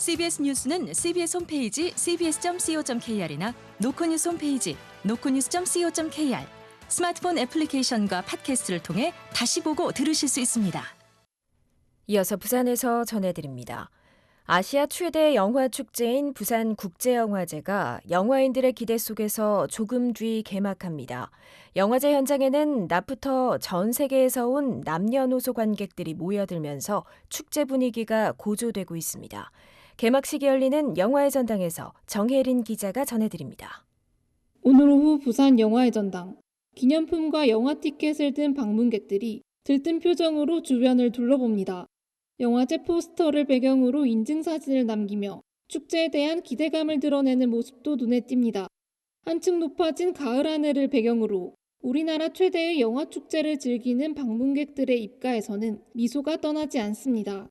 CBS 뉴스는 CBS 홈페이지 cbs.co.kr이나 노코뉴스 홈페이지 노코뉴스.co.kr, 스마트폰 애플리케이션과 팟캐스트를 통해 다시 보고 들으실 수 있습니다. 이어서 부산에서 전해드립니다. 아시아 최대 영화 축제인 부산국제영화제가 영화인들의 기대 속에서 조금 뒤 개막합니다. 영화제 현장에는 낮부터 전 세계에서 온 남녀노소 관객들이 모여들면서 축제 분위기가 고조되고 있습니다. 개막식이 열리는 영화의 전당에서 정혜린 기자가 전해드립니다. 오늘 오후 부산 영화의 전당. 기념품과 영화 티켓을 든 방문객들이 들뜬 표정으로 주변을 둘러봅니다. 영화제 포스터를 배경으로 인증사진을 남기며 축제에 대한 기대감을 드러내는 모습도 눈에 띕니다. 한층 높아진 가을 하늘을 배경으로 우리나라 최대의 영화 축제를 즐기는 방문객들의 입가에서는 미소가 떠나지 않습니다.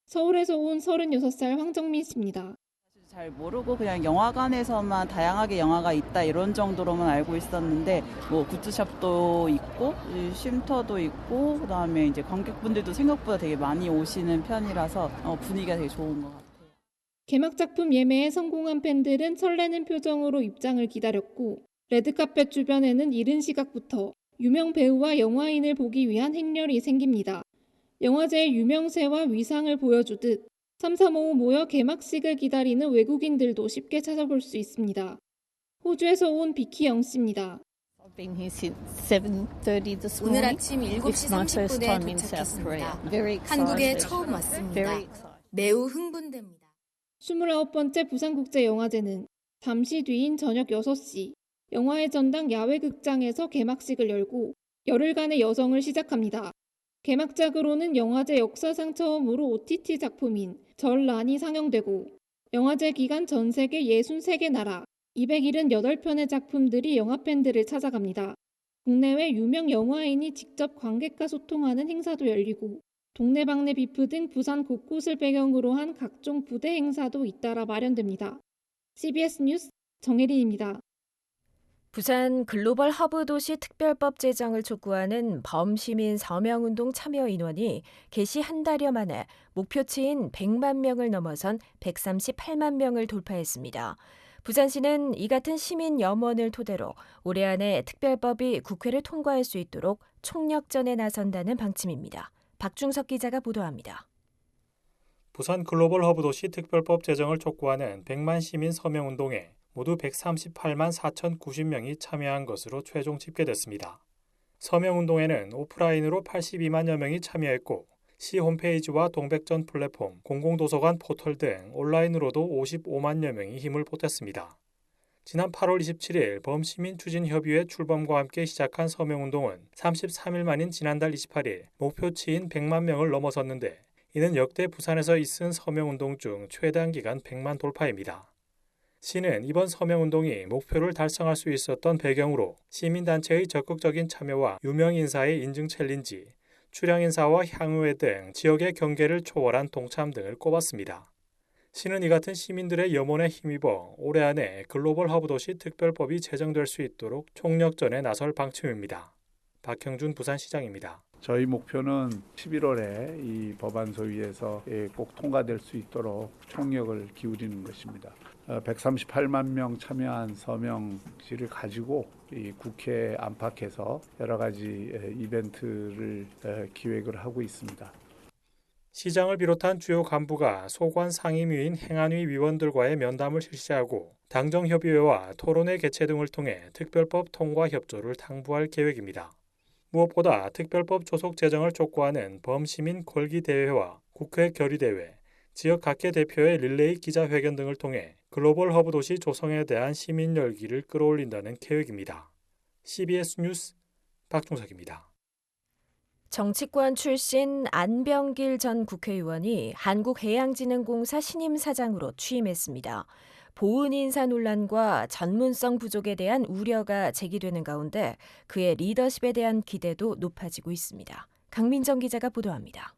서울에서 온 36살 황정민 씨입니다. 잘 모르고 그냥 영화관에서만 다양하게 영화가 있다 이런 정도로만 알고 있었는데 뭐 굿즈샵도 있고 쉼터도 있고 그다음에 이제 관객분들도 생각보다 되게 많이 오시는 편이라서 분위기가 되게 좋은 것 같아요. 개막 작품 예매에 성공한 팬들은 설레는 표정으로 입장을 기다렸고 레드카펫 주변에는 이른 시각부터 유명 배우와 영화인을 보기 위한 행렬이 생깁니다. 영화제의 유명세와 위상을 보여주듯 삼삼오오 모여 개막식을 기다리는 외국인들도 쉽게 찾아볼 수 있습니다. 호주에서 온 비키 영 씨입니다. 오늘 아침 7시 30분에 도착했습니다. 한국에 처음 왔습니다. 매우 흥분됩니다. 29번째 부산국제영화제는 잠시 뒤인 저녁 6시 영화의 전당 야외극장에서 개막식을 열고 열흘간의 여정을 시작합니다. 개막작으로는 영화제 역사상 처음으로 OTT 작품인 전란이 상영되고 영화제 기간 전 세계 63개 나라 278편의 작품들이 영화팬들을 찾아갑니다. 국내외 유명 영화인이 직접 관객과 소통하는 행사도 열리고 동네방네 비프 등 부산 곳곳을 배경으로 한 각종 부대 행사도 잇따라 마련됩니다. CBS 뉴스 정혜린입니다. 부산 글로벌 허브 도시 특별법 제정을 촉구하는 범시민 서명운동 참여 인원이 개시 한 달여 만에 목표치인 100만 명을 넘어선 138만 명을 돌파했습니다. 부산시는 이 같은 시민 염원을 토대로 올해 안에 특별법이 국회를 통과할 수 있도록 총력전에 나선다는 방침입니다. 박중석 기자가 보도합니다. 부산 글로벌 허브 도시 특별법 제정을 촉구하는 100만 시민 서명운동에 모두 138만 4,090명이 참여한 것으로 최종 집계됐습니다. 서명운동에는 오프라인으로 82만여 명이 참여했고 시 홈페이지와 동백전 플랫폼, 공공도서관 포털 등 온라인으로도 55만여 명이 힘을 보탰습니다. 지난 8월 27일 범시민추진협의회 출범과 함께 시작한 서명운동은 33일 만인 지난달 28일 목표치인 100만 명을 넘어섰는데 이는 역대 부산에서 있은 서명운동 중 최단 기간 100만 돌파입니다. 시는 이번 서명운동이 목표를 달성할 수 있었던 배경으로 시민단체의 적극적인 참여와 유명인사의 인증 챌린지, 출향인사와 향후회 등 지역의 경계를 초월한 동참 등을 꼽았습니다. 시는 이 같은 시민들의 염원에 힘입어 올해 안에 글로벌 허브도시 특별법이 제정될 수 있도록 총력전에 나설 방침입니다. 박형준 부산시장입니다. 저희 목표는 11월에 이 법안 소위에서 꼭 통과될 수 있도록 총력을 기울이는 것입니다. 138만 명 참여한 서명지를 가지고 이 국회 안팎에서 여러 가지 이벤트를 기획을 하고 있습니다. 시장을 비롯한 주요 간부가 소관 상임위인 행안위 위원들과의 면담을 실시하고 당정협의회와 토론회 개최 등을 통해 특별법 통과 협조를 당부할 계획입니다. 무엇보다 특별법 조속 제정을 촉구하는 범시민 걸기대회와 국회 결의대회, 지역 각계 대표의 릴레이 기자회견 등을 통해 글로벌 허브 도시 조성에 대한 시민 열기를 끌어올린다는 계획입니다. CBS 뉴스 박중석입니다. 정치권 출신 안병길 전 국회의원이 한국해양진흥공사 신임 사장으로 취임했습니다. 보훈 인사 논란과 전문성 부족에 대한 우려가 제기되는 가운데 그의 리더십에 대한 기대도 높아지고 있습니다. 강민정 기자가 보도합니다.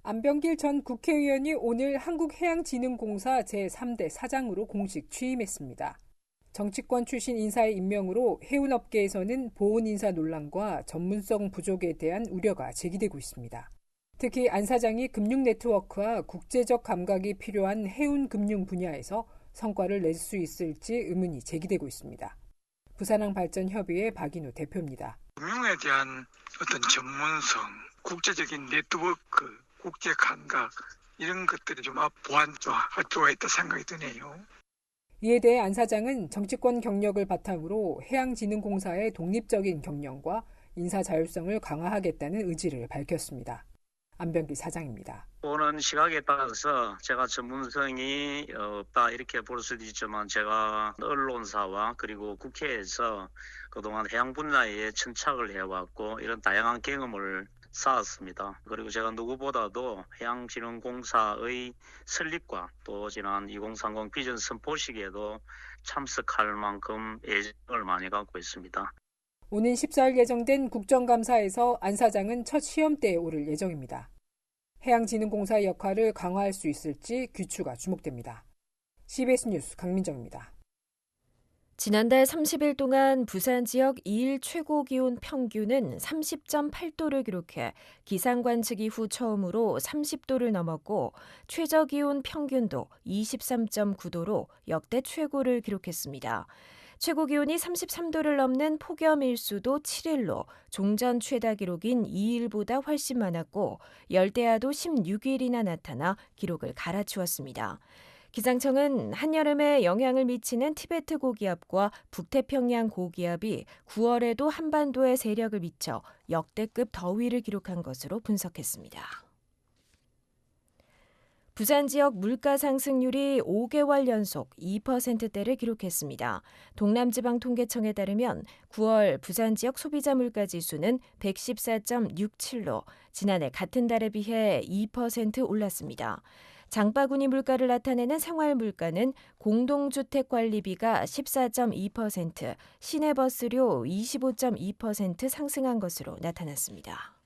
안병길 전 국회의원이 오늘 한국해양진흥공사 제3대 사장으로 공식 취임했습니다. 정치권 출신 인사의 임명으로 해운업계에서는 보훈 인사 논란과 전문성 부족에 대한 우려가 제기되고 있습니다. 특히 안 사장이 금융 네트워크와 국제적 감각이 필요한 해운 금융 분야에서 성과를 낼 수 있을지 의문이 제기되고 있습니다. 부산항발전협의회 박인우 대표입니다. 금융에 대한 어떤 전문성, 국제적인 네트워크, 국제 감각 이런 것들이 좀 보완할 필요가 있다 생각이 드네요. 이에 대해 안 사장은 정치권 경력을 바탕으로 해양진흥공사의 독립적인 경영과 인사 자율성을 강화하겠다는 의지를 밝혔습니다. 안병기 사장입니다. 보는 시각에 따라서 제가 전문성이 없다 이렇게 볼 수도 있지만 제가 언론사와 그리고 국회에서 그동안 해양 분야에 천착을 해왔고 이런 다양한 경험을 쌓았습니다. 그리고 제가 누구보다도 해양진흥공사의 설립과 또 지난 2030 비전 선포식에도 참석할 만큼 애정을 많이 갖고 있습니다. 오는 14일 예정된 국정감사에서 안 사장은 첫 시험대에 오를 예정입니다. 해양진흥공사의 역할을 강화할 수 있을지 귀추가 주목됩니다. CBS 뉴스 강민정입니다. 지난달 30일 동안 부산 지역 2일 최고 기온 평균은 30.8도를 기록해 기상 관측 이후 처음으로 30도를 넘었고 최저 기온 평균도 23.9도로 역대 최고를 기록했습니다. 최고 기온이 33도를 넘는 폭염 일수도 7일로 종전 최다 기록인 2일보다 훨씬 많았고 열대야도 16일이나 나타나 기록을 갈아치웠습니다. 기상청은 한여름에 영향을 미치는 티베트 고기압과 북태평양 고기압이 9월에도 한반도에 세력을 미쳐 역대급 더위를 기록한 것으로 분석했습니다. 부산 지역 물가 상승률이 5개월 연속 2%대를 기록했습니다. 동남지방통계청에 따르면 9월 부산 지역 소비자 물가 지수는 114.67로 지난해 같은 달에 비해 2% 올랐습니다. 장바구니 물가를 나타내는 생활 물가는 공동주택관리비가 14.2%, 시내버스료 25.2% 상승한 것으로 나타났습니다.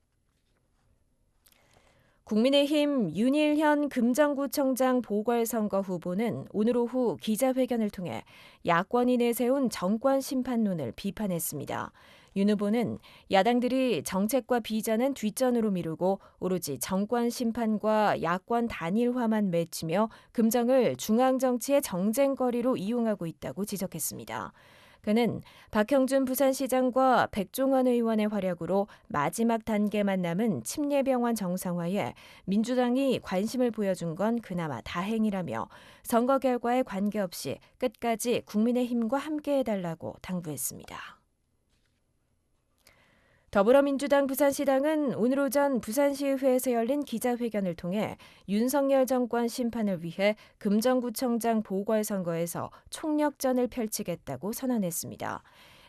국민의힘 윤일현 금정구청장 보궐선거 후보는 오늘 오후 기자회견을 통해 야권이 내세운 정권 심판론을 비판했습니다. 윤 후보는 야당들이 정책과 비전은 뒷전으로 미루고 오로지 정권 심판과 야권 단일화만 맺히며 금정을 중앙정치의 정쟁거리로 이용하고 있다고 지적했습니다. 그는 박형준 부산시장과 백종원 의원의 활약으로 마지막 단계만 남은 침례병원 정상화에 민주당이 관심을 보여준 건 그나마 다행이라며 선거 결과에 관계없이 끝까지 국민의힘과 함께해달라고 당부했습니다. 더불어민주당 부산시당은 오늘 오전 부산시의회에서 열린 기자회견을 통해 윤석열 정권 심판을 위해 금정구청장 보궐선거에서 총력전을 펼치겠다고 선언했습니다.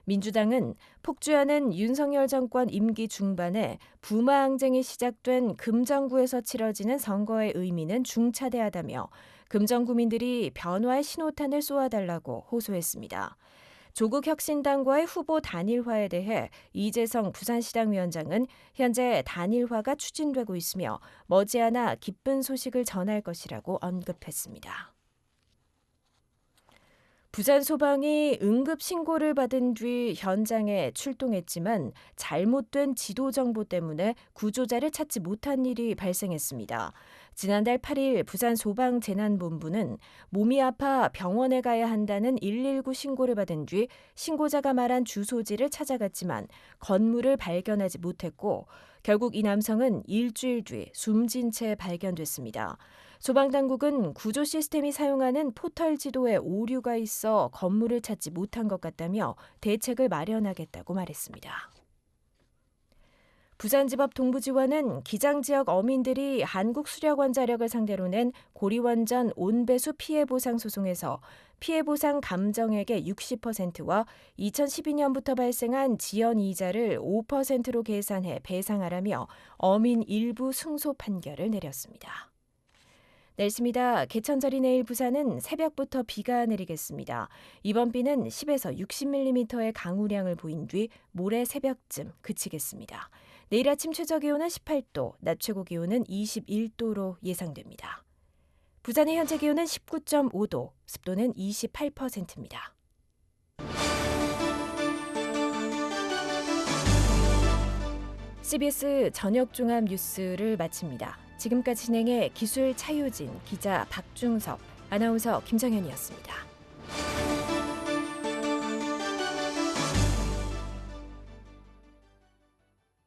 민주당은 폭주하는 윤석열 정권 임기 중반에 부마항쟁이 시작된 금정구에서 치러지는 선거의 의미는 중차대하다며 금정구민들이 변화의 신호탄을 쏘아달라고 호소했습니다. 조국혁신당과의 후보 단일화에 대해 이재성 부산시당 위원장은 현재 단일화가 추진되고 있으며 머지않아 기쁜 소식을 전할 것이라고 언급했습니다. 부산소방이 응급신고를 받은 뒤 현장에 출동했지만 잘못된 지도 정보 때문에 구조자를 찾지 못한 일이 발생했습니다. 지난달 8일 부산소방재난본부는 몸이 아파 병원에 가야 한다는 119 신고를 받은 뒤 신고자가 말한 주소지를 찾아갔지만 건물을 발견하지 못했고 결국 이 남성은 일주일 뒤 숨진 채 발견됐습니다. 소방당국은 구조 시스템이 사용하는 포털 지도에 오류가 있어 건물을 찾지 못한 것 같다며 대책을 마련하겠다고 말했습니다. 부산지법 동부지원은 기장지역 어민들이 한국수력원자력을 상대로 낸 고리원전 온배수 피해보상 소송에서 피해보상 감정액의 60%와 2012년부터 발생한 지연이자를 5%로 계산해 배상하라며 어민 일부 승소 판결을 내렸습니다. 날씨입니다. 개천절이 내일 부산은 새벽부터 비가 내리겠습니다. 이번 비는 10에서 60mm의 강우량을 보인 뒤 모레 새벽쯤 그치겠습니다. 내일 아침 최저기온은 18도, 낮 최고기온은 21도로 예상됩니다. 부산의 현재 기온은 19.5도, 습도는 28%입니다. CBS 저녁 종합 뉴스를 마칩니다. 지금까지 진행해 기술 차유진, 기자 박중섭, 아나운서 김정현이었습니다.